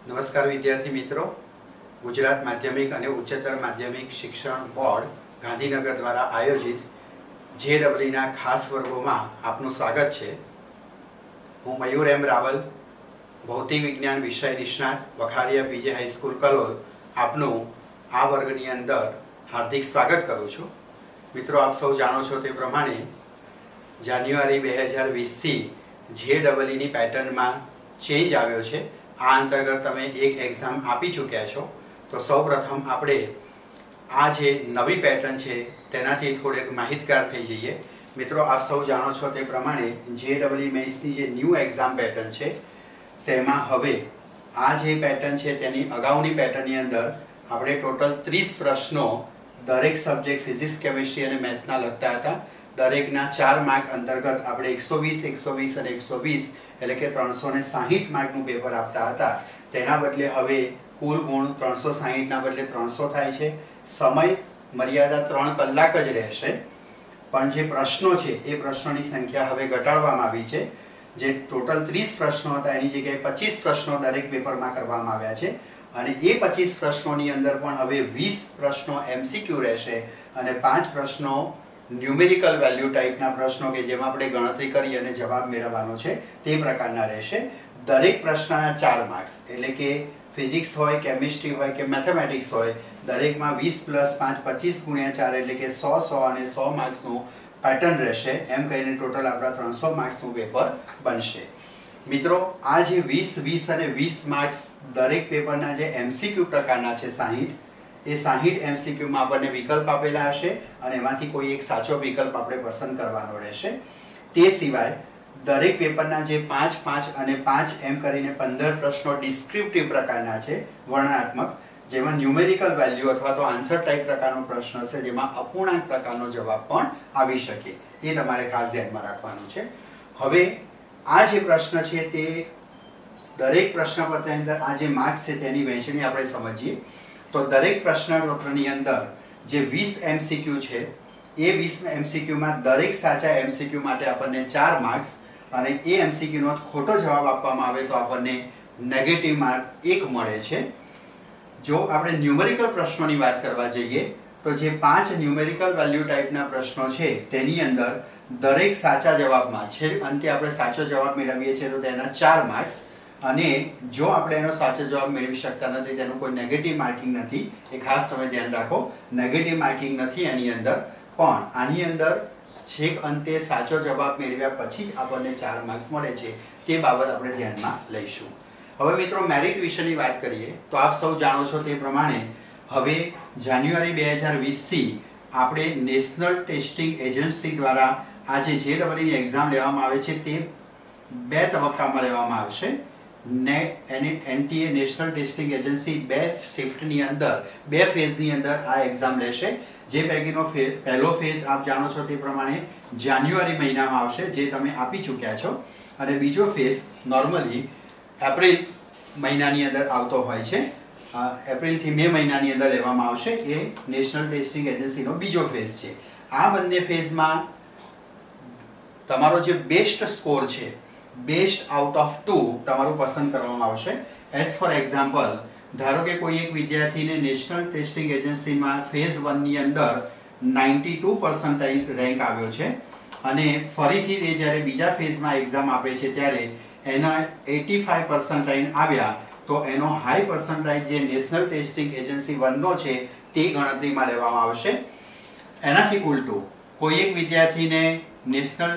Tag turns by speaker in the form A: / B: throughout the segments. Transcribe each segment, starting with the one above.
A: નમસ્કાર વિદ્યાર્થી મિત્રો, ગુજરાત માધ્યમિક અને ઉચ્ચતર માધ્યમિક શિક્ષણ બોર્ડ ગાંધીનગર દ્વારા આયોજિત JEEના ખાસ વર્ગોમાં આપનું સ્વાગત છે. હું મયુર એમ રાવલ, ભૌતિક વિજ્ઞાન વિષય નિષ્ણાત, વખારિયા પીજે હાઈસ્કૂલ કલોલ આપનું આ વર્ગની અંદર હાર્દિક સ્વાગત કરું છું. મિત્રો, આપ સૌ જાણો છો તે પ્રમાણે જાન્યુઆરી 2020થી JEEની પેટર્નમાં ચેન્જ આવ્યો છે. આ અંતર્ગત તમે એક એક્ઝામ આપી ચૂક્યા છો. તો સૌપ્રથમ આપણે આ જે નવી પેટર્ન છે તેનાથી થોડેક માહિતગાર થઈ જઈએ. મિત્રો, આપ સૌ જાણો છો તે પ્રમાણે JEE મેન્સની જે ન્યૂ એક્ઝામ પેટર્ન છે તેમાં હવે આ જે પેટર્ન છે તેની અગાઉની પેટર્નની અંદર આપણે ટોટલ 30 પ્રશ્નો દરેક સબ્જેક્ટ ફિઝિક્સ, કેમિસ્ટ્રી અને મેથ્સના લગતા હતા. દરેકના 4 માર્ક અંતર્ગત આપણે 120, 120 અને 120 એટલે કે 360 માર્કનું પેપર આપતા હતા. તેના બદલે હવે કુલ ગુણ 360ના બદલે 300 થાય છે. સમય મર્યાદા 3 કલાક જ રહેશે, પણ જે પ્રશ્નો છે એ પ્રશ્નોની સંખ્યા હવે ઘટાડવામાં આવી છે. જે ટોટલ 30 પ્રશ્નો હતા એની જગ્યાએ 25 પ્રશ્નો દરેક પેપરમાં કરવામાં આવ્યા છે. અને એ 25 પ્રશ્નોની અંદર પણ હવે 20 પ્રશ્નો MCQ રહેશે અને 5 પ્રશ્નો ન્યુમેરિકલ વેલ્યુ ટાઈપના પ્રશ્નો કે જેમાં આપણે ગણતરી કરી અને જવાબ મેળવવાનો છે તે પ્રકારના રહેશે. દરેક પ્રશ્નના 4 માર્ક્સ એટલે કે ફિઝિક્સ હોય, કેમિસ્ટ્રી હોય કે મેથેમેટિક્સ હોય, દરેકમાં 20 + 5 25 × 4 એટલે કે 100, 100 અને 100 માર્ક્સનું પેટર્ન રહેશે. એમ કહીને ટોટલ આપણા 300 માર્ક્સનું પેપર બનશે. મિત્રો, આ જે 20, 20 અને 20 માર્ક્સ દરેક પેપરના જે MCQ પ્રકારના છે 60, એ 60 MCQમાં આપણને વિકલ્પ આપેલા હશે અને એમાંથી કોઈ એક સાચો વિકલ્પ આપણે પસંદ કરવાનો રહેશે. તે સિવાય દરેક પેપરના જે 5, 5 અને 5 એમ કરીને 15 પ્રશ્નો ડિસ્ક્રિપ્ટિવ પ્રકારના છે, વર્ણનાત્મક, જેમાં ન્યુમેરિકલ વેલ્યુ અથવા તો આન્સર ટાઈપ પ્રકારનો પ્રશ્ન હશે જેમાં અપૂર્ણાંક પ્રકારનો જવાબ પણ આવી શકે. એ તમારે ખાસ ધ્યાનમાં રાખવાનું છે. હવે આ જે પ્રશ્ન છે તે દરેક પ્રશ્નપત્રની અંદર આ જે માર્ક્સ છે તેની વહેંચણી આપણે સમજીએ. તો દરેક પ્રશ્નપત્રની અંદર જે 20 MCQ છે એ 20 MCQમાં દરેક સાચા MCQ માટે આપણને 4 માર્ક્સ અને એ MCQનો ખોટો જવાબ આપવામાં આવે તો આપણને નેગેટિવ માર્ક 1 મળે છે. જો આપણે ન્યુમેરિકલ પ્રશ્નોની વાત કરવા જઈએ તો જે 5 ન્યુમેરિકલ વેલ્યુ ટાઈપના પ્રશ્નો છે તેની અંદર દરેક સાચા જવાબમાં છે અંતે આપણે સાચો જવાબ મેળવીએ છીએ તો તેના 4 માર્ક્સ, અને જો આપણે એનો સાચો જવાબ મેળવી શકતા નથી તેનું કોઈ નેગેટિવ માર્કિંગ નથી. એ ખાસ તમે ધ્યાન રાખો, નેગેટિવ માર્કિંગ નથી એની અંદર. પણ આની અંદર છેક અંતે સાચો જવાબ મેળવ્યા પછી જ આપણને 4 માર્ક્સ મળે છે. તે બાબત આપણે ધ્યાનમાં લઈશું. હવે મિત્રો, મેરિટ વિશેની વાત કરીએ તો આપ સૌ જાણો છો તે પ્રમાણે હવે જાન્યુઆરી 2020થી આપણે નેશનલ ટેસ્ટિંગ એજન્સી દ્વારા આ જે JEEની એક્ઝામ લેવામાં આવે છે તે 2 તબક્કામાં લેવામાં આવશે. NTA નેશનલ ટેસ્ટિંગ એજન્સી 2 શિફ્ટની અંદર 2 ફેઝની અંદર આ એક્ઝામ લેશે. જે પૈકીનો પહેલો ફેઝ આપ જાણો છો તે પ્રમાણે જાન્યુઆરી મહિનામાં આવશે, જે તમે આપી ચૂક્યા છો, અને બીજો ફેઝ નોર્મલી એપ્રિલ મહિનાની અંદર આવતો હોય છે. એપ્રિલથી મે મહિનાની અંદર લેવામાં આવશે. એ નેશનલ ટેસ્ટિંગ એજન્સીનો બીજો ફેઝ છે. આ બંને ફેઝમાં તમારો જે બેસ્ટ સ્કોર છે, બેસ્ટ આઉટ ઓફ 2 તમારું પસંદ કરવામાં આવશે. એઝ ફોર એક્ઝામ્પલ, ધારો કે કોઈ એક વિદ્યાર્થીને નેશનલ ટેસ્ટિંગ એજન્સીમાં ફેઝ 1ની અંદર 92% રેન્ક આવ્યો છે અને ફરીથી તે જ્યારે બીજા ફેઝમાં એક્ઝામ આપે છે ત્યારે એના 85% આવ્યા તો એનો હાઈ પર્સન્ટાઇલ જે નેશનલ ટેસ્ટિંગ એજન્સી 1નો છે તે ગણતરીમાં લેવામાં આવશે. એનાથી ઉલટું કોઈ એક વિદ્યાર્થીને નેશનલ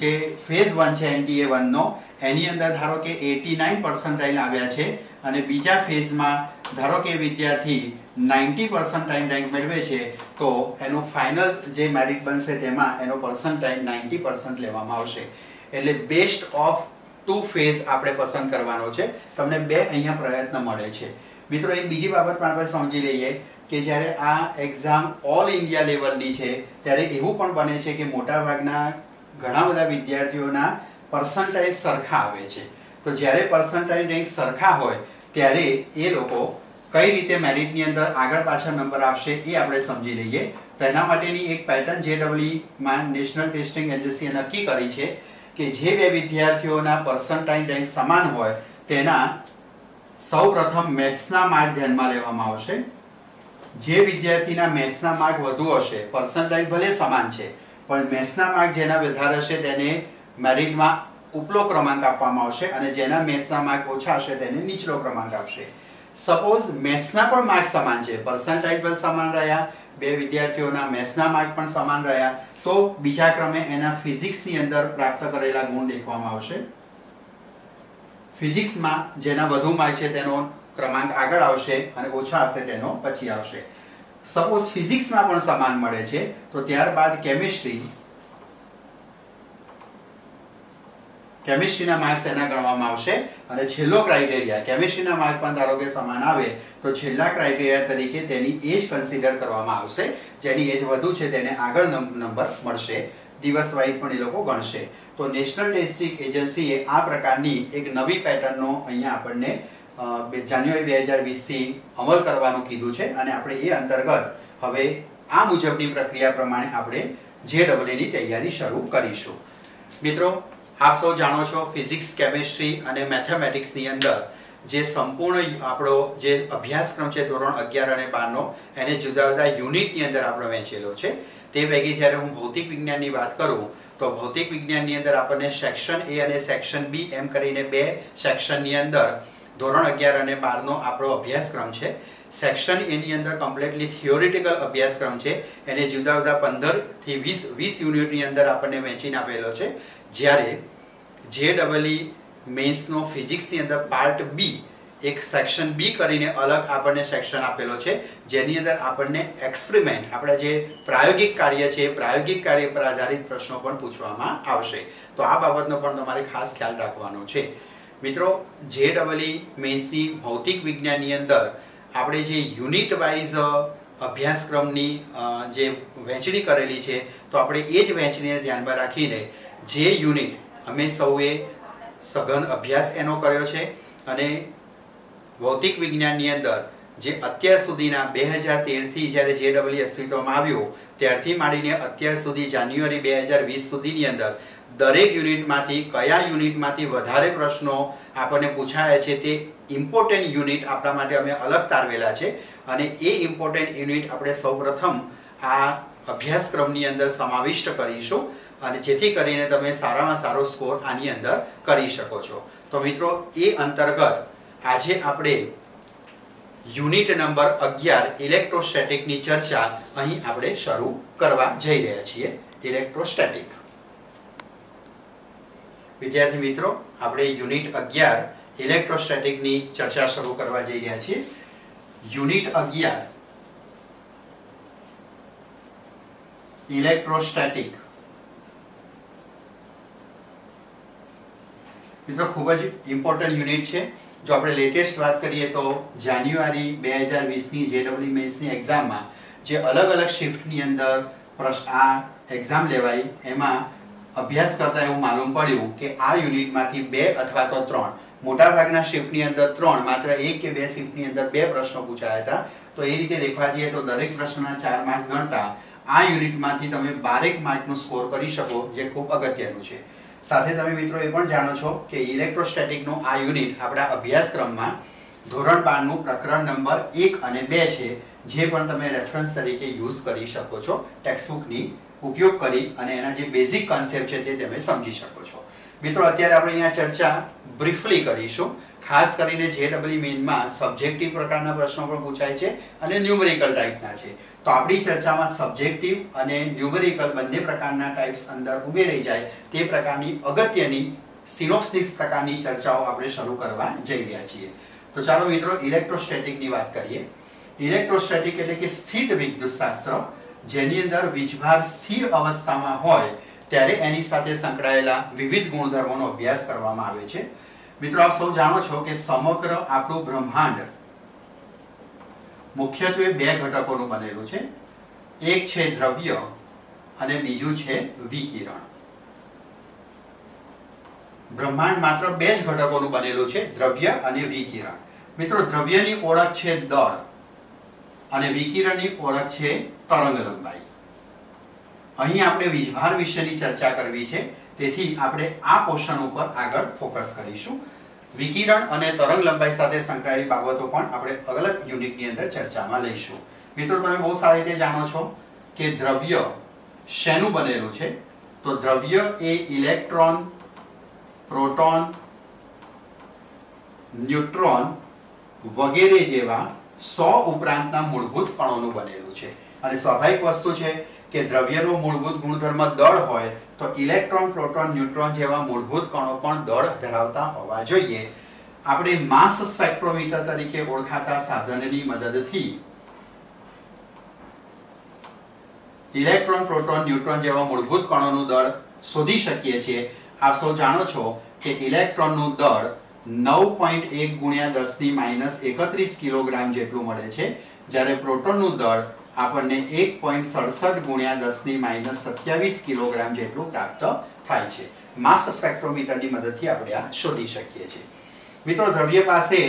A: જે ફેઝ 1 છે NTA 1નો એની અંદર ધારો કે 89% આવ્યા છે અને બીજા ફેઝમાં ધારો કે વિદ્યાર્થી 90% રેન્ક મેળવે છે તો એનું ફાઇનલ જે મેરિટ બનશે તેમાં એનો પર્સન્ટાઇલ 90% લેવામાં આવશે. એટલે બેસ્ટ ઓફ 2 ફેઝ આપણે પસંદ કરવાનો છે. તમને 2 અહીંયા પ્રયત્ન મળે છે. મિત્રો, એક બીજી બાબત પણ આપણે સમજી લઈએ કે જ્યારે આ એક્ઝામ ઓલ ઇન્ડિયા લેવલની છે ત્યારે એવું પણ બને છે કે મોટાભાગના ઘણા બધા વિદ્યાર્થીઓના પર્સન્ટાઇલ સરખા આવે છે. તો જ્યારે પર્સન્ટાઇલ રેન્ક સરખા હોય ત્યારે એ લોકો કઈ રીતે મેરિટની અંદર આગળ પાછળ નંબર આપશે એ આપણે સમજી લઈએ. તો એના માટેની એક પેટર્ન JEEમાં નેશનલ ટેસ્ટિંગ એજન્સીએ નક્કી કરી છે કે જે 2 વિદ્યાર્થીઓના પર્સન્ટાઇલ રેન્ક સમાન હોય તેના સૌપ્રથમ મેથ્સના માર્ક ધ્યાનમાં લેવામાં આવશે. જે વિદ્યાર્થીના મેથ્સના માર્ક વધુ હશે, પર્સન્ટાઇલ ભલે સમાન છે પણ મેથ્સના માર્ક જેના વધારે હશે તેને મેરિટમાં ઉપલો ક્રમાંક આપવામાં આવશે અને જેના મેથ્સના માર્ક ઓછા હશે તેને નીચલો ક્રમાંક આપશે. સપોઝ મેથ્સના પણ માર્ક સમાન છે, પર્સન્ટાઇલ પણ સમાન રહ્યા, બે વિદ્યાર્થીઓના મેથ્સના માર્ક પણ સમાન રહ્યા, તો બીજા ક્રમે એના ફિઝિક્સની અંદર પ્રાપ્ત કરેલા ગુણ દેખવામાં આવશે. ફિઝિક્સમાં જેના વધુ માર્ક છે તેનો ક્રમાંક આગળ આવશે અને ઓછા હશે તેનો પછી આવશે. સપોઝ ફિઝિક્સમાં પણ સમાન મળે છે તો ત્યારબાદ કેમિસ્ટ્રીના માર્ક્સ એના ગણવામાં આવશે અને છેલ્લો ક્રાઇટેરિયા, કેમિસ્ટ્રીના માર્ક પણ ધારો કે સમાન આવે તો છેલ્લા ક્રાઇટેરિયા તરીકે તેની એજ કન્સિડર કરવામાં આવશે. જેની એજ વધુ છે તેને આગળ નંબર મળશે, દિવસ વાઇઝ પણ એ લોકો ગણશે. તો નેશનલ ટેસ્ટિંગ એજન્સીએ આ પ્રકારની એક નવી પેટર્નનો અહીંયા આપણને જાન્યુઆરી 2020 થી અમલ કરવાનું કીધું છે અને આપણે એ અંતર્ગત હવે આ મુજબની પ્રક્રિયા પ્રમાણે આપણે JEE તૈયારી શરૂ કરીશું. મિત્રો, આપ સૌ જાણો છો ફિઝિક્સ, કેમિસ્ટ્રી અને મેથેમેટિક્સની અંદર જે સંપૂર્ણ આપણો જે અભ્યાસક્રમ છે ધોરણ 11 અને 12નો એને જુદા જુદા યુનિટની અંદર આપણે વહેંચેલો છે. તે પૈકી જ્યારે હું ભૌતિક વિજ્ઞાનની વાત કરું તો ભૌતિક વિજ્ઞાનની અંદર આપણને સેક્શન A અને સેક્શન B એમ કરીને બે સેક્શનની અંદર ધોરણ 11 અને 12નો આપણો અભ્યાસક્રમ છે. સેક્શન A ની અંદર કમ્પ્લીટલી થિયોરિટિકલ અભ્યાસક્રમ છે, એને જુદા જુદા 15 થી 20 યુનિટની અંદર આપણને વહેંચીને આપેલો છે. જ્યારે JEE મેન્સનો ફિઝિક્સની અંદર પાર્ટ B એક સેક્શન B કરીને અલગ આપણને સેક્શન આપેલો છે, જેની અંદર આપણને એક્સપેરિમેન્ટ, આપણા જે પ્રાયોગિક કાર્ય છે પ્રાયોગિક કાર્ય પર આધારિત પ્રશ્નો પણ પૂછવામાં આવશે. તો આ બાબતનો પણ તમારે ખાસ ખ્યાલ રાખવાનો છે. મિત્રો, JEE મેન્સની ભૌતિક વિજ્ઞાનની અંદર આપણે જે યુનિટ વાઇઝ અભ્યાસક્રમની જે વહેંચણી કરેલી છે તો આપણે એ જ વહેંચણીને ધ્યાનમાં રાખીને જે યુનિટ અમે સૌએ સઘન અભ્યાસ એનો કર્યો છે અને ભૌતિક વિજ્ઞાનની અંદર જે અત્યાર સુધીના 2013થી જ્યારે JEE અસ્તિત્વમાં આવ્યું ત્યારથી માંડીને અત્યાર સુધી જાન્યુઆરી 2020 સુધીની અંદર દરેક યુનિટમાંથી કયા યુનિટમાંથી વધારે પ્રશ્નો આપણને પૂછાયા છે તે ઇમ્પોર્ટન્ટ યુનિટ આપણા માટે અમે અલગ તારવેલા છે અને એ ઇમ્પોર્ટન્ટ યુનિટ આપણે સૌપ્રથમ આ અભ્યાસક્રમની અંદર સમાવિષ્ટ કરીશું અને જેથી કરીને તમે સારામાં સારો સ્કોર આની અંદર કરી શકો છો. તો મિત્રો, એ અંતર્ગત આજે આપણે યુનિટ નંબર 11 ઇલેક્ટ્રોસ્ટેટિકની ચર્ચા અહીં આપણે શરૂ કરવા જઈ રહ્યા છીએ. ઇલેક્ટ્રોસ્ટેટિક વિદ્યાર્થી મિત્રો, આપણે યુનિટ 11 ઇલેક્ટ્રોસ્ટેટિકની ચર્ચા શરૂ કરવા જઈ રહ્યા છીએ. યુનિટ 11 ઇલેક્ટ્રોસ્ટેટિક મિત્રો ખૂબ જ ઇમ્પોર્ટન્ટ યુનિટ છે. જો આપણે લેટેસ્ટ વાત કરીએ તો જાન્યુઆરી 2020ની JEE મેન્સની એક્ઝામમાં જે અલગ અલગ શિફ્ટની અંદર આ એક્ઝામ લેવાઈ એમાં અભ્યાસ કરતા એવું માલુમ પડ્યું કે આ યુનિટમાંથી 2 અથવા તો 3, મોટાભાગના શિફ્ટની અંદર 3, માત્ર 1 કે 2 શિફ્ટની અંદર 2 પ્રશ્નો પૂછાયા હતા. તો એ રીતે દેખવા જઈએ તો દરેક પ્રશ્નના 4 માર્ક્સ ગણતા આ યુનિટમાંથી તમે 12 માર્કનો સ્કોર કરી શકો, જે ખૂબ અગત્યનું છે. સાથે તમે મિત્રો એ પણ જાણો છો કે ઇલેક્ટ્રોસ્ટેટિકનો આ યુનિટ આપણા અભ્યાસક્રમમાં ધોરણ 12નું પ્રકરણ નંબર 1 અને 2 છે, જે પણ તમે રેફરન્સ તરીકે યુઝ કરી શકો છો. ટેક્સ્ટબુકની ઉપયોગ કરી અને એના જે બેઝિક કોન્સેપ્ટ છે તે તમે સમજી શકો છો. મિત્રો, અત્યારે આપણે અહીંયા ચર્ચા બ્રીફલી કરીશું. ખાસ કરીને JEE મેઇનમાં સબ્જેક્ટિવ પ્રકારના પ્રશ્નો પણ પૂછાય છે અને ન્યુમેરિકલ ટાઈપના છે. તો આપણી ચર્ચામાં સબ્જેક્ટિવ અને ન્યુમેરિકલ બંને પ્રકારના ટાઈપ્સ અંદર ઉમેરાઈ જાય તે પ્રકારની અગત્યની સિનોપ્સિસ પ્રકારની ચર્ચાઓ આપણે શરૂ કરવા જઈ રહ્યા છીએ. તો ચાલો મિત્રો, ઇલેક્ટ્રોસ્ટેટિકની વાત કરીએ. ઇલેક્ટ્રોસ્ટેટિક એટલે કે સ્થિત વિદ્યુતશાસ્ત્ર, જેની અંદર વીજભાર સ્થિર અવસ્થામાં હોય ત્યારે એની સાથે સંકળાયેલા વિવિધ ગુણધર્મોનો અભ્યાસ કરવામાં આવે છે. મિત્રો, આપ સૌ જાણો છો કે સમગ્ર આપણું બ્રહ્માંડ મુખ્યત્વે 2 ઘટકોનું બનેલું છે. એક છે દ્રવ્ય અને બીજું છે વિકિરણ. બ્રહ્માંડ માત્ર 2 જ ઘટકોનું બનેલું છે, દ્રવ્ય અને વિકિરણ. મિત્રો, દ્રવ્યની ઓળખ છે દળ અને વિકિરણની ઓળખ છે તરંગ લંબાઈ. અહીં આપણે વીજભાર વિશેની ચર્ચા કરવી છે, તેથી આપણે આ પોર્શન ઉપર આગળ ફોકસ કરીશું. વિકિરણ અને તરંગ લંબાઈ સાથે સંકળાયેલી બાબતો પણ આપણે અલગ યુનિટની અંદર ચર્ચામાં લઈશું. મિત્રો, તમે બહુ સારી રીતે જાણો છો કે દ્રવ્ય શેનું બનેલું છે? તો દ્રવ્ય એ ઇલેક્ટ્રોન, પ્રોટોન, ન્યુટ્રોન વગેરે જેવા 100 ઉપરાંતના મૂળભૂત કણોનું બનેલું છે. અને સ્વાભાવિક વસ્તુ છે કે દ્રવ્યનો મૂળભૂત ગુણધર્મ દળ હોય તો ઇલેક્ટ્રોન, પ્રોટોન, ન્યુટ્રોન જેવા મૂળભૂત કણો પણ દળ ધરાવતા હોવા જોઈએ. આપણે માસ સ્પેક્ટ્રોમીટર તરીકે ઓળખાતા સાધનની મદદથી ઇલેક્ટ્રોન, પ્રોટોન, ન્યુટ્રોન જેવા મૂળભૂત કણોનું દળ શોધી શકીએ છીએ. આપ સૌ જાણો છો કે ઇલેક્ટ્રોનનું દળ 9.1 ગુણ્યા 10⁻31 કિલોગ્રામ જેટલું મળે છે, જ્યારે પ્રોટોનનું દળ આપણને 1.67 ગુણ્યા 10⁻27 કિલોગ્રામ જેટલું પ્રાપ્ત થાય છે. માસ સ્પેક્ટ્રોમીટરની મદદથી આપણે આ શોધી શકીએ છીએ. મિત્રો, દ્રવ્ય પાસે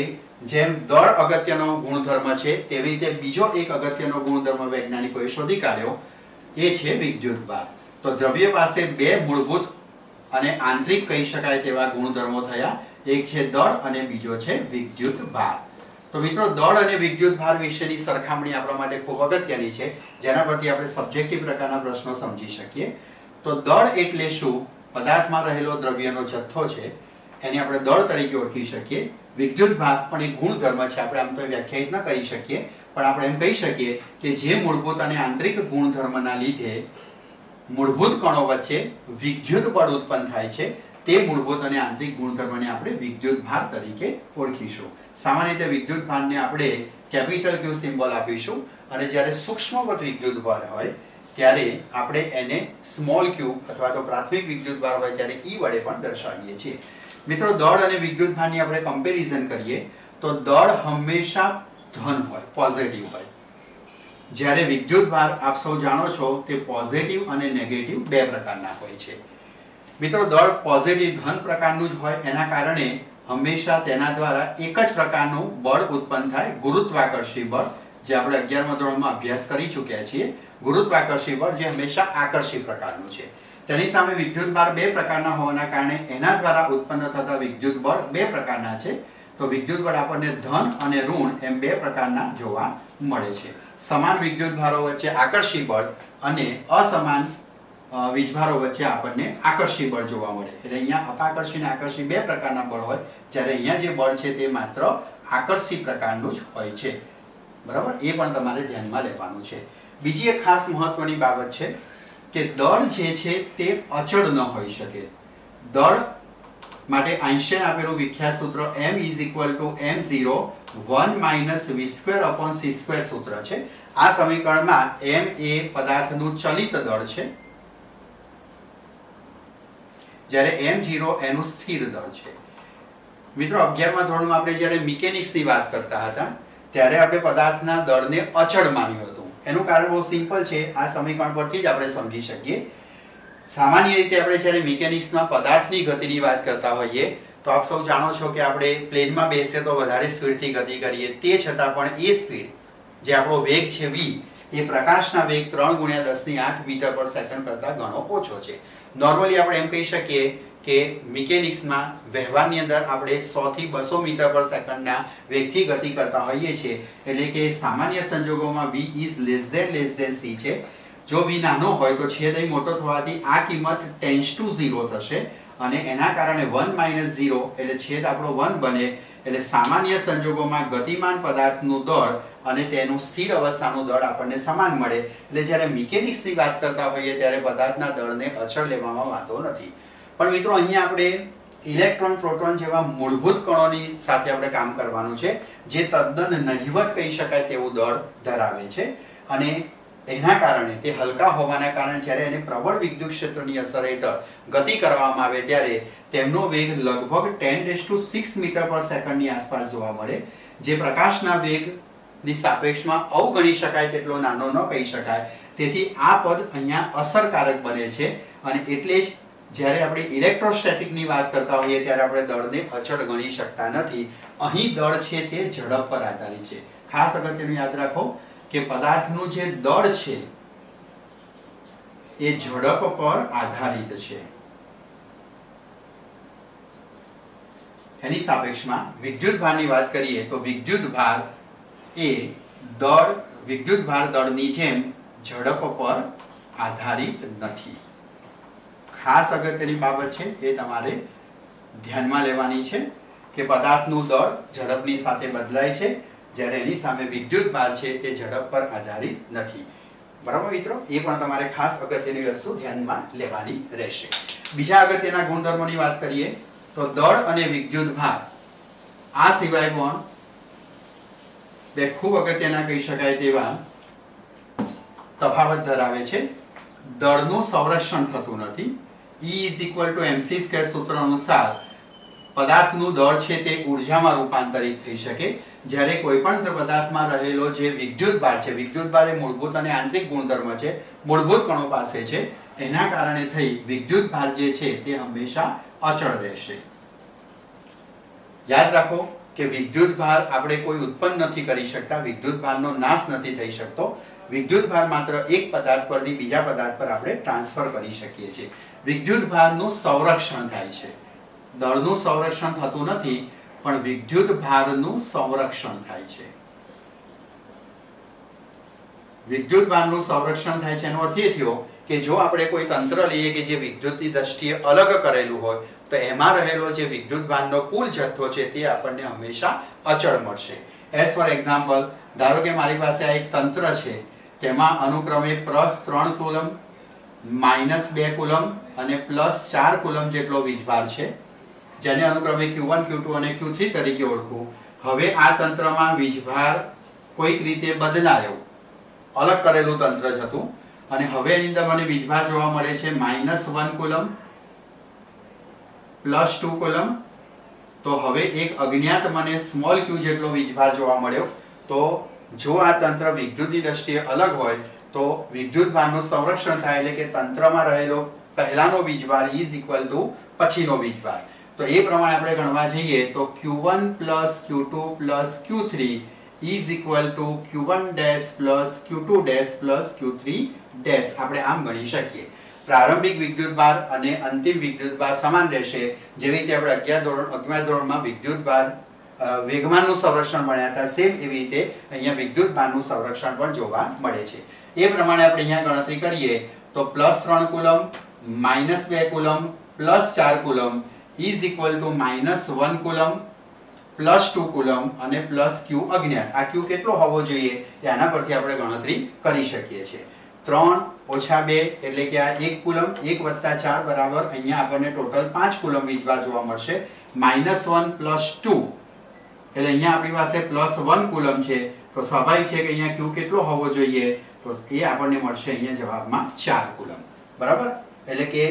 A: જેમ દળ અગત્યનો ગુણધર્મ છે તેવી રીતે બીજો એક અગત્યનો ગુણધર્મ વૈજ્ઞાનિકોએ શોધી કાઢ્યો, એ છે વિદ્યુતભાર. તો દ્રવ્ય પાસે બે મૂળભૂત અને આંતરિક કહી શકાય તેવા ગુણધર્મો થયા. એક છે દળ અને બીજો છે વિદ્યુતભાર. તો મિત્રો, દળ અને વિદ્યુતભાર વિશેની સરખામણી આપણા માટે ખૂબ અગત્યની છે, જેના પરથી આપણે સબ્જેક્ટિવ પ્રકારના પ્રશ્નો સમજી શકીએ. તો દળ એટલે શું? પદાર્થમાં રહેલો દ્રવ્યનો જથ્થો છે, એને આપણે દળ તરીકે ઓળખી શકીએ. વિદ્યુતભાર પણ એક ગુણધર્મ છે, આપણે આમ તો વ્યાખ્યાયિત ન કરી શકીએ, પણ આપણે એમ કહી શકીએ કે જે મૂળભૂત અને આંતરિક ગુણધર્મના લીધે મૂળભૂત કણો વચ્ચે વિદ્યુત બળ ઉત્પન્ન થાય છે, તે મૂળભૂત અને આંતરિક ગુણધર્મને આપણે વિદ્યુતભાર તરીકે ઓળખીશું. સામાન્ય રીતે વિદ્યુતભારને આપણે કેપિટલ Q સિમ્બોલ આપીશું, અને જ્યારે સૂક્ષ્મવત વિદ્યુતભાર હોય ત્યારે આપણે એને સ્મોલ q અથવા તો પ્રાથમિક વિદ્યુતભાર હોય ત્યારે E વડે પણ દર્શાવીએ છીએ. મિત્રો, દળ અને વિદ્યુતભારની આપણે કમ્પેરિઝન કરીએ તો દળ હંમેશા ધન હોય, પોઝિટિવ હોય, જ્યારે વિદ્યુતભાર આપ સૌ જાણો છો તે પોઝિટિવ અને નેગેટિવ બે પ્રકારના હોય છે. મિત્રો, દળ પોઝિટિવ ધન પ્રકારનું જ હોય, એના કારણે હંમેશા તેના દ્વારા એક જ પ્રકારનું બળ ઉત્પન્ન થાય, ગુરુત્વાકર્ષી બળ, જે આપણે 11મા ધોરણમાં અભ્યાસ કરી ચૂક્યા છીએ. ગુરુત્વાકર્ષી બળ જે હંમેશા આકર્ષી પ્રકારનું છે. તેની સામે વિદ્યુતભાર બે પ્રકારના હોવાના કારણે એના દ્વારા ઉત્પન્ન થતા વિદ્યુત બળ બે પ્રકારના છે. તો વિદ્યુત બળ આપણને ધન અને ઋણ એમ બે પ્રકારના જોવા મળે છે. સમાન વિદ્યુતભારો વચ્ચે આકર્ષી બળ અને અસમાન વીજભારો વચ્ચે આપણને આકર્ષી બળ જોવા મળે. એટલે અહીંયા અપાકર્ષી અને આકર્ષી બે પ્રકારના બળ હોય, જ્યારે અહીંયા જે બળ છે તે માત્ર આકર્ષી પ્રકારનું જ હોય છે. બરાબર, એ પણ તમારે ધ્યાનમાં લેવાનું છે. બીજી એક ખાસ મહત્વની બાબત છે કે દળ જે છે તે અચળ ન હોઈ શકે. દળ માટે આઇન્સ્ટાઈન આપેલું વિખ્યાત સૂત્ર m m0 1 - v²/c² સૂત્ર છે. આ સમીકરણમાં m એ પદાર્થનું ચલિત દળ છે, જ્યારે m0 એનું સ્થિર દળ છે. મિત્રો, 11મા ધોરણમાં આપણે જ્યારે મિકેનિક્સની વાત કરતા હતા ત્યારે આપણે પદાર્થના દળને અચળ માન્યું હતું. એનું કારણ બહુ સિમ્પલ છે, આ સમીકરણ પરથી જ આપણે સમજી શકીએ. સામાન્ય રીતે આપણે જ્યારે મિકેનિક્સમાં પદાર્થની ગતિની વાત કરતા હોઈએ તો આપ સૌ જાણો છો કે આપણે પ્લેનમાં બેસીએ તો વધારે સ્પીડથી ગતિ કરીએ, તે છતાં પણ એ સ્પીડ જે આપણો વેગ છે v, એ પ્રકાશના વેગ 3 × 10⁸ મીટર/સેકન્ડ કરતાં ઘણો ઓછો છે. નોર્મલી આપણે એમ કહી શકીએ કે મિકેનિક્સમાં વ્યવહારની અંદર આપણે 100 થી 200 મીટર/સેકન્ડના વેગથી ગતિ કરતા હોઈએ છીએ. એટલે કે સામાન્ય સંજોગોમાં v is c છે. જો v નાનો હોય તો છેદ અહીં મોટો થવાથી આ કિંમત ટેન્ડ્સ ટુ 0 થશે, અને એના કારણે 1 - 0 એટલે છેદ આપણો 1 બને. એટલે સામાન્ય સંજોગોમાં ગતિમાન પદાર્થનું દળ અને તેનું સ્થિર અવસ્થાનું દળ આપણને સમાન મળે. એટલે જ્યારે મિકેનિક્સની વાત કરતા હોઈએ ત્યારે પદાર્થના દળને અચળ લેવામાં વાંધો નથી. પણ મિત્રો, અહીંયા આપણે ઇલેક્ટ્રોન, પ્રોટોન જેવા મૂળભૂત કણોની સાથે આપણે કામ કરવાનું છે, જે તદ્દન નહિવત કહી શકાય તેવું દળ ધરાવે છે, અને એના કારણે તે હલકા હોવાના કારણે જ્યારે એને પ્રબળ વિદ્યુત ક્ષેત્રની અસર હેઠળ ગતિ કરવામાં આવે ત્યારે તેમનો વેગ લગભગ 10⁶ મીટર/સેકન્ડની આસપાસ જોવા મળે, જે પ્રકાશના વેગની સાપેક્ષમાં અવગણી શકાય તેટલો નાનો ન કહી શકાય. તેથી આ પદ અહીંયા અસરકારક બને છે, અને એટલે જ જ્યારે આપણે ઇલેક્ટ્રોસ્ટેટિકની વાત કરતા હોઈએ ત્યારે આપણે દળને અચળ ગણી શકતા નથી. અહીં દળ છે તે ઝડપ પર આધારિત છે. ખાસ અગત્યનું યાદ રાખો કે પદાર્થનું જે દળ છે એ ઝડપ પર આધારિત છે. એની સાપેક્ષમાં વિદ્યુત ભારની વાત કરીએ તો વિદ્યુત ભાર એ વિદ્યુત ભાર દળની જેમ ઝડપ પર આધારિત નથી. ખાસ અગત્યની બાબત છે એ તમારે ધ્યાનમાં લેવાની છે કે પદાર્થનું દળ ઝડપની સાથે બદલાય છે, જ્યારે એની સામે વિદ્યુત ભાર છે તે ઝડપ પર આધારિત નથી. બરાબર મિત્રો, એ પણ તમારે ખાસ અગત્યની વસ્તુ ધ્યાનમાં લેવાની રહેશે. બીજા અગત્યના ગુણધર્મોની વાત કરીએ તો દળ અને વિદ્યુત ભાર આ સિવાય પણ બે ખૂબ અગત્યના કહી શકાય તેવા તફાવત ધરાવે છે. દળનું સંરક્ષણ થતું નથી. E mc² સૂત્ર અનુસાર પદાર્થનું દળ છે તે ઉર્જામાં રૂપાંતરિત થઈ શકે, જ્યારે કોઈ પણ પદાર્થમાં રહેલો જે વિદ્યુત ભાર છે, વિદ્યુત ભાર એ મૂળભૂત અને આંતરિક ગુણધર્મ છે, મૂળભૂત કણો પાસે છે, એના કારણે થઈ વિદ્યુત ભાર જે છે તે હંમેશા અચળ રહેશે. યાદ રાખો કે વિદ્યુત ભાર આપણે કોઈ ઉત્પન્ન નથી કરી શકતા, વિદ્યુત ભારનો નાશ નથી થઈ શકતો. વિદ્યુત ભાર માત્ર એક પદાર્થ પરથી બીજા પદાર્થ પર આપણે ટ્રાન્સફર કરી શકીએ છીએ. વિદ્યુત ભારનું સંરક્ષણ થાય છે. દળનું સંરક્ષણ થતું નથી, પણ વિદ્યુત ભારનું સંરક્ષણ થાય છે. વિદ્યુત ભારનું સંરક્ષણ થાય છે એનો અર્થ એ થયો કે જો આપણે કોઈ તંત્ર લઈએ કે જે વિદ્યુતની દ્રષ્ટિએ અલગ કરેલું હોય તો એમાં રહેલો જે વિદ્યુત ભારનો કુલ જથ્થો છે તે આપણને હંમેશા અચળ મળશે. એઝ ફોર એક્ઝામ્પલ, ધારો કે મારી પાસે આ એક તંત્ર છે, તેમાં અનુક્રમે +3 કુલમ, -2 કુલમ અને +4 કુલમ જેટલો વીજભાર છે, જેને અનુક્રમે Q1, Q2 અને Q3 તરીકે ઓળખું. હવે આ તંત્રમાં વીજભાર કોઈક રીતે બદલાયો, અલગ કરેલું તંત્ર જ હતું, અને હવે એની અંદર મને વીજભાર જોવા મળે છે -1 કુલમ, +2 કુલમ. તો હવે એક અજ્ઞાત મને સ્મોલ q જેટલો વીજભાર જોવા મળ્યો. તો જો આ તંત્ર વિદ્યુતની દ્રષ્ટિએ અલગ હોય તો વિદ્યુત ભારનું સંરક્ષણ થાય, એટલે કે તંત્રમાં રહેલો પહેલાનો વીજભાર = પછીનો વીજભાર. તો એ પ્રમાણે આપણે ગણવા જઈએ તો Q1 + Q2 + Q3 = Q1' + Q2' + Q3' આપણે આમ ગણી શકીએ. પ્રારંભિક વિદ્યુતભાર અને અંતિમ વિદ્યુતભાર સમાન રહેશે. જેવી રીતે આપણે 11મા ધોરણમાં વિદ્યુતભાર વેગમાનનું સંરક્ષણ ભણ્યા હતા, સેમ એવી રીતે અહીંયા વિદ્યુતભારનું સંરક્ષણ પણ જોવા મળે છે. એ પ્રમાણે આપણે અહીંયા ગણતરી કરીએ તો +3 coulomb, -2 coulomb, +4 coulomb =-1 coulomb, +2 coulomb અને +q અજ્ઞાત. આ q કેટલો હોવો જોઈએ એ આના પરથી આપણે ગણતરી કરી શકીએ છીએ. 3 - 2 એટલે કે આ 1 કુલમ, 1 + 4 બરાબર અહીંયા આપણને ટોટલ 5 કુલમ વીજભાર જોવા મળશે. -1 + 2 એટલે અહીંયા આપણી પાસે +1 કુલમ છે, તો સ્વાભાવિક છે કે અહીંયા q કેટલો હોવો જોઈએ, તો એ આપણને મળશે અહીંયા જવાબમાં 4 કુલમ. બરાબર, એટલે કે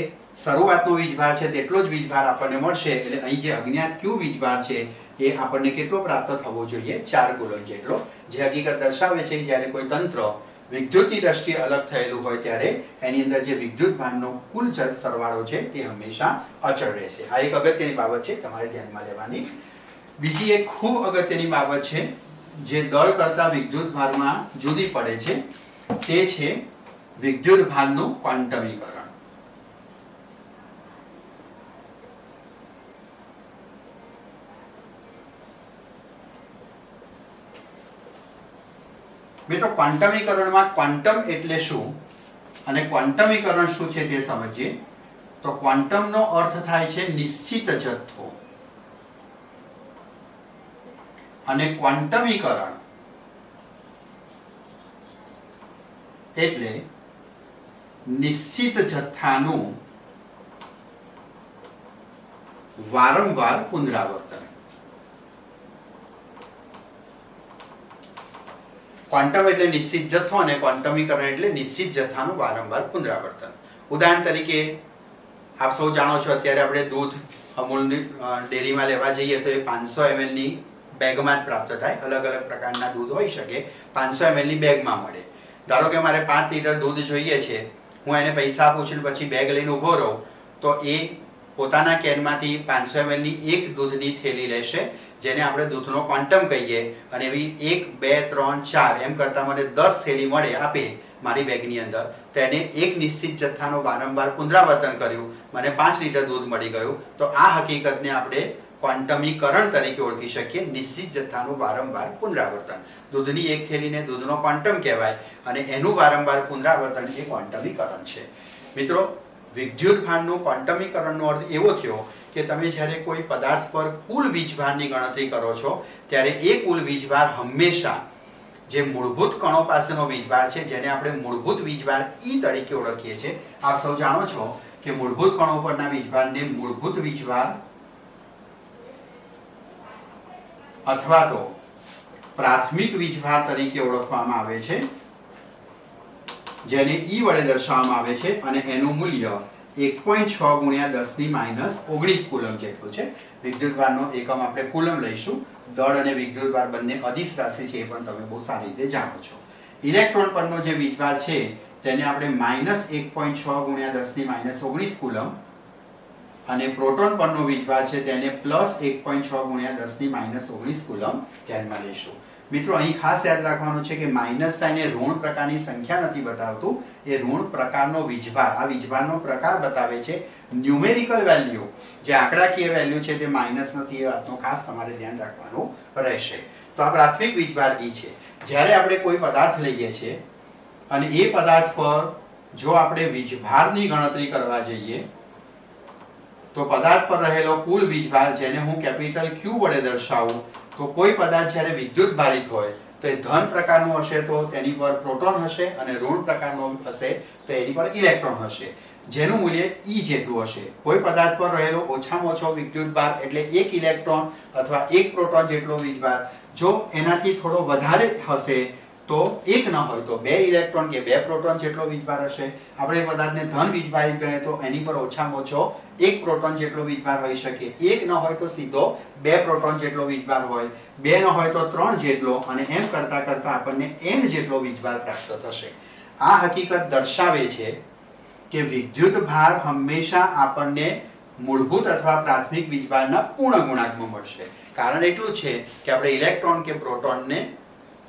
A: શરૂઆતનો વીજભાર છે તેટલો જ વીજભાર આપણને મળશે. એટલે અહીં જે અજ્ઞાત q વીજભાર છે એ આપણને કેટલો પ્રાપ્ત થવો જોઈએ, 4 કુલમ જેટલો. જે હકીકત દર્શાવે છે કે જ્યારે કોઈ તંત્ર વિદ્યુતની દ્રષ્ટિએ અલગ થયેલું હોય ત્યારે એની અંદર જે વિદ્યુત ભારનો કુલ સરવાળો છે તે હંમેશા અચળ રહેશે. આ એક અગત્યની બાબત છે, તમારે ધ્યાનમાં લેવાની. બીજી એક ખૂબ અગત્યની બાબત છે જે દળ કરતા વિદ્યુત ભારમાં જુદી પડે છે, તે છે વિદ્યુત ભારનું ક્વોન્ટમીકરણ. મિત્રો, ક્વોન્ટમીકરણમાં ક્વોન્ટમ એટલે શું અને ક્વોન્ટમીકરણ શું છે તે સમજીએ. તો ક્વોન્ટમનો અર્થ થાય છે નિશ્ચિત જથ્થો, અને ક્વોન્ટમીકરણ એટલે નિશ્ચિત જથ્થાનું વારંવાર પુનરાવર્તન. ક્વોન્ટમ એટલે નિશ્ચિત જથ્થો અને ક્વોન્ટમીકરણ એટલે નિશ્ચિત જથ્થાનું વારંવાર પુનરાવર્તન. ઉદાહરણ તરીકે આપ સૌ જાણો છો, અત્યારે આપણે દૂધ અમૂલની ડેરીમાં લેવા જઈએ તો એ 500 ml ની બેગમાં જ પ્રાપ્ત થાય. અલગ અલગ પ્રકારના દૂધ હોઈ શકે, 500 ml ની બેગમાં મળે. ધારો કે મારે 5 લિટર દૂધ જોઈએ છે, હું એને પૈસા આપું છું પછી બેગ લઈને ઊભો રહું, તો એ પોતાના કેનમાંથી 500 ml ની એક દૂધની થેલી લેશે, જેને આપણે દૂધનો ક્વોન્ટમ કહીએ, અને એવી 1 2 3 4 એમ કરતાં મને 10 થેલી મળે આપે મારી બેગની અંદર, તો એને એક નિશ્ચિત જથ્થાનું વારંવાર પુનરાવર્તન કર્યું, મને 5 લિટર દૂધ મળી ગયું. તો આ હકીકતને આપણે ક્વોન્ટમીકરણ તરીકે ઓળખી શકીએ નિશ્ચિત જથ્થાનું વારંવાર પુનરાવર્તન. દૂધની એક થેલીને દૂધનો ક્વોન્ટમ કહેવાય અને એનું વારંવાર પુનરાવર્તન એ ક્વોન્ટમીકરણ છે. મિત્રો, વિદ્યુત ભારનું ક્વોન્ટમીકરણનો અર્થ એવો થયો કે તમે જ્યારે કોઈ પદાર્થ પર કુલ વીજભારની ગણતરી કરો છો ત્યારે એ કુલ વીજભાર હંમેશા જે મૂળભૂત કણો પાસેનો વીજભાર છે, જેને આપણે મૂળભૂત વીજભાર E તરીકે ઓળખીએ છીએ. આપ સૌ જાણો છો કે મૂળભૂત કણો પરના વીજભારને મૂળભૂત વીજભાર અથવા તો પ્રાથમિક વીજભાર તરીકે ઓળખવામાં આવે છે, જેને E વડે દર્શાવવામાં આવે છે અને એનું મૂલ્ય 1.6 ગુણ્યા 10⁻19 કુલમ જેટલું છે. વિદ્યુતભારનો એકમ આપણે કુલમ લઈશું. દળ અને વિદ્યુતભાર બંને અદિશ રાશિ છે, એ પણ તમે બહુ સારી રીતે જાણો છો. ઇલેક્ટ્રોન પરનો જે વીજભાર છે તેને આપણે -1.6 ગુણ્યા 10⁻19 કુલમ અને પ્રોટોન પરનો વીજભાર છે તેને +1.6 ગુણ્યા 10⁻19 કુલમ ધ્યાનમાં લઈશું. મિત્રો, અહીં ખાસ યાદ રાખવાનું છે કે માઇનસ સાઇન એ ઋણ પ્રકારની સંખ્યા નથી બતાવતું, એ ઋણ પ્રકારનો વીજભાર, આ વીજભારનો પ્રકાર બતાવે છે. ન્યુમેરિકલ વેલ્યુ, જે આંકડાકીય વેલ્યુ છે તે માઇનસ નથી, એ વાતનું ખાસ તમારે ધ્યાન રાખવાનું રહેશે. તો આ પ્રાથમિક વીજભાર E છે. જ્યારે આપણે કોઈ પદાર્થ લઈએ છીએ અને એ પદાર્થ પર જો આપણે વીજભારની ગણતરી કરવા જઈએ તો પદાર્થ પર રહેલો કુલ વીજભાર, જેને હું કેપિટલ Q વડે દર્શાવું, તો કોઈ પદાર્થ જ્યારે વિદ્યુત ભારિત હોય તો એ ધન પ્રકારનું હશે તો તેની પર પ્રોટોન હશે અને ઋણ પ્રકારનો હશે તો એની પર ઇલેક્ટ્રોન હશે, જેનું મૂલ્ય E જેટલું હશે. કોઈ પદાર્થ પર રહેલો ઓછામાં ઓછો વિદ્યુતભાર એટલે 1 ઇલેક્ટ્રોન અથવા 1 પ્રોટોન જેટલો વીજભાર જો એનાથી થોડો વધારે હશે તો 1 ન હોય તો 2 ઇલેક્ટ્રોન કે 2 પ્રોટોન જેટલો વીજભાર હશે. આપણે પદાર્થને ધન વીજભારિત ગણીએ તો એની પર ઓછામાં ઓછો 1 પ્રોટોન જેટલો વીજભાર હોઈ શકે. 1 ન હોય તો સીધો 2 પ્રોટોન જેટલો વીજભાર હોય, 2 ન હોય તો 3 જેટલો, અને એમ કરતા કરતા આપણને n જેટલો વીજભાર પ્રાપ્ત થશે. આ હકીકત દર્શાવે છે કે વિદ્યુત ભાર હંમેશા આપણને મૂળભૂત અથવા પ્રાથમિક વીજભારના પૂર્ણ ગુણાંકમાં મળશે. કારણ એટલું છે કે આપણે ઇલેક્ટ્રોન કે પ્રોટોનને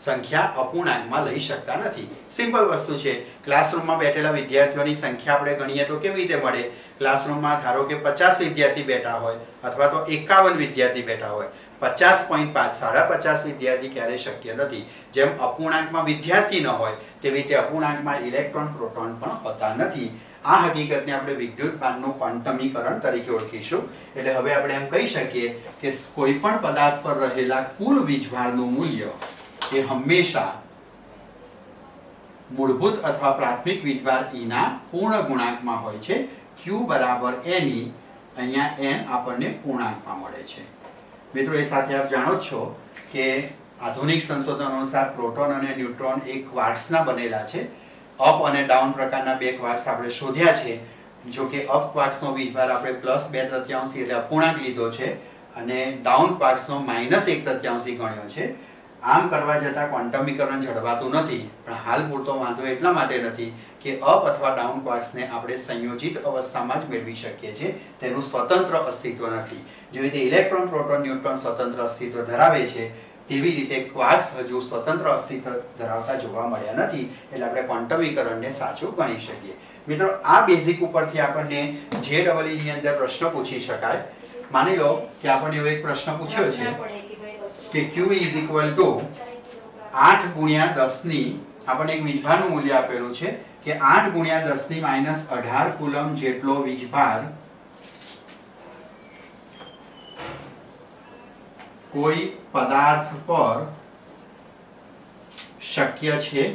A: સંખ્યા અપૂર્ણાંકમાં લઈ શકતા નથી. સિમ્પલ વસ્તુ છે. ક્લાસરૂમમાં બેઠેલા વિદ્યાર્થીઓની સંખ્યા આપણે ગણીએ તો કેવી રીતે મળે? ક્લાસરૂમમાં ધારો કે 50 વિદ્યાર્થી બેઠા હોય અથવા તો 51 વિદ્યાર્થી બેઠા હોય, 50.5 50 વિદ્યાર્થી ક્યારે શક્ય નથી. જેમ અપૂર્ણાંકમાં વિદ્યાર્થી ન હોય તેવી રીતે અપૂર્ણાંકમાં ઇલેક્ટ્રોન પ્રોટોન પણ હોતા નથી. આ હકીકતને આપણે વિદ્યુત ભારનું ક્વોન્ટમીકરણ તરીકે ઓળખીશું. એટલે હવે આપણે એમ કહી શકીએ કે કોઈ પણ પદાર્થ પર રહેલા કુલ વીજભારનું મૂલ્ય એ હંમેશા મૂળભૂત અથવા પ્રાથમિક વીજભાર E ના પૂર્ણ ગુણાંકમાં હોય છે. Q બરાબર Ne, અહીંયા n આપણને પૂર્ણાંકમાં મળે છે. મિત્રો, એ સાથે આપ જાણો છો કે આધુનિક સંશોધનો અનુસાર પ્રોટોન અને ન્યુટ્રોન એક ક્વાર્ક્સના બનેલા છે. અપ અને ડાઉન પ્રકારના બે ક્વાર્ક્સ આપણે શોધ્યા છે. જો કે અપ ક્વાર્ક્સનો વીજભાર આપણે +2/3 એટલે અપૂર્ણાંક લીધો છે અને ડાઉન ક્વાર્ક્સનો -1/3 ગણ્યો છે. આમ કરવા જતાં ક્વોન્ટમીકરણ જળવાતું નથી, પણ હાલ પૂરતો વાંધો એટલા માટે નથી કે અપ અથવા ડાઉન ક્વાર્ક્સને આપણે સંયોજિત અવસ્થામાં જ મેળવી શકીએ છીએ, તેનું સ્વતંત્ર અસ્તિત્વ નથી. જેવી રીતે ઇલેક્ટ્રોન, પ્રોટોન, ન્યુટ્રોન સ્વતંત્ર અસ્તિત્વ ધરાવે છે, તેવી રીતે ક્વાર્ક્સ હજુ સ્વતંત્ર અસ્તિત્વ ધરાવતા જોવા મળ્યા નથી. એટલે આપણે ક્વોન્ટમીકરણને સાચું ગણી શકીએ. મિત્રો, આ બેઝિક ઉપરથી આપણને JEE ની અંદર પ્રશ્ન પૂછી શકાય. માની લો કે આપણને એવો એક પ્રશ્ન પૂછ્યો છે કે Q is equal to 8 ગુણ્યા 10 ની, આપણને એક વીજભારનું મૂલ્ય આપેલું છે કે 8 ગુણ્યા 10⁻18 કુલમ જેટલો વીજભાર કોઈ પદાર્થ પર શક્ય છે.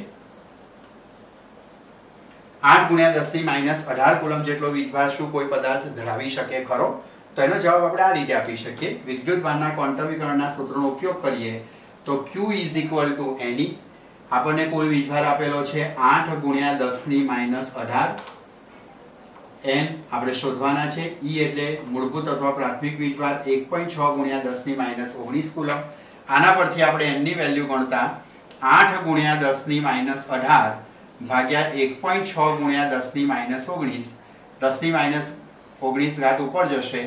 A: 8 ગુણ્યા 10⁻18 કુલમ જેટલો વીજભાર શું કોઈ પદાર્થ ધરાવી શકે ખરો? તો એનો જવાબ આપણે આ રીતે આપી શકીએ. વિદ્યુત ભારના ક્વોન્ટમીકરણના સૂત્રનો ઉપયોગ કરીએ તો Q is equal to Ne, આપણને કુલ વીજભાર આપેલો છે 8 ગુણ્યા 10⁻18, n આપણે શોધવાના છે. E એટલે મૂળભૂત અથવા પ્રાથમિક વીજભાર 1.6 ગુણ્યા 10⁻19 કુલમ. આના પરથી આપણે n ની વેલ્યુ ગણતા 8 ગુણ્યા 10⁻18 ભાગ્યા 1.6 ગુણ્યા 10⁻19, 10⁻19 ઘાત ઉપર જશે,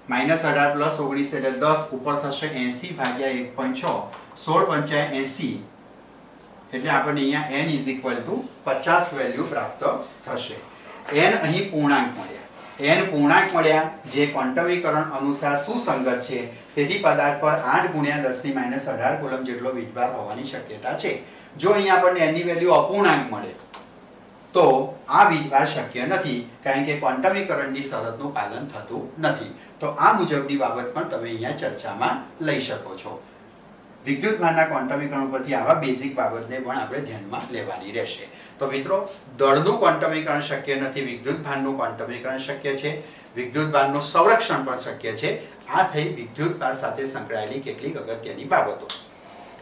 A: -18 + 19 એટલે 10 ઉપર થશે, 80 ભાગ્યા 1.6, 16 × 80, એટલે આપણને અહીંયા n = 50 વેલ્યુ પ્રાપ્ત થશે. n અહીં પૂર્ણાંક મળ્યા. n પૂર્ણાંક મળ્યા જે ક્વોન્ટમીકરણ અનુસાર સુસંગત છે, તેથી પદાર્થ પર 8 × 10⁻18 કુલમ જેટલો વીજભાર હોવાની શક્યતા છે. જો અહીંયા આપણને n ની વેલ્યુ અપૂર્ણાંક મળે તો આ વીજભાર શક્ય નથી, કારણ કે ક્વોન્ટમીકરણની શરતનું પાલન થતું નથી. તો આ મુજબની બાબત પણ તમે અહીંયા ચર્ચામાં લઈ શકો છો. વિદ્યુતભારના ક્વોન્ટમીકરણ ઉપરથી આવા બેઝિક બાબતને પણ આપણે ધ્યાનમાં લેવાની રહેશે. તો મિત્રો, દળનું ક્વોન્ટમીકરણ શક્ય નથી, વિદ્યુતભારનું ક્વોન્ટમીકરણ શક્ય છે, વિદ્યુતભારનું સંરક્ષણ પણ શક્ય છે. આ થઈ વિદ્યુતભાર સાથે સંકળાયેલી કેટલીક અગત્યની બાબતો.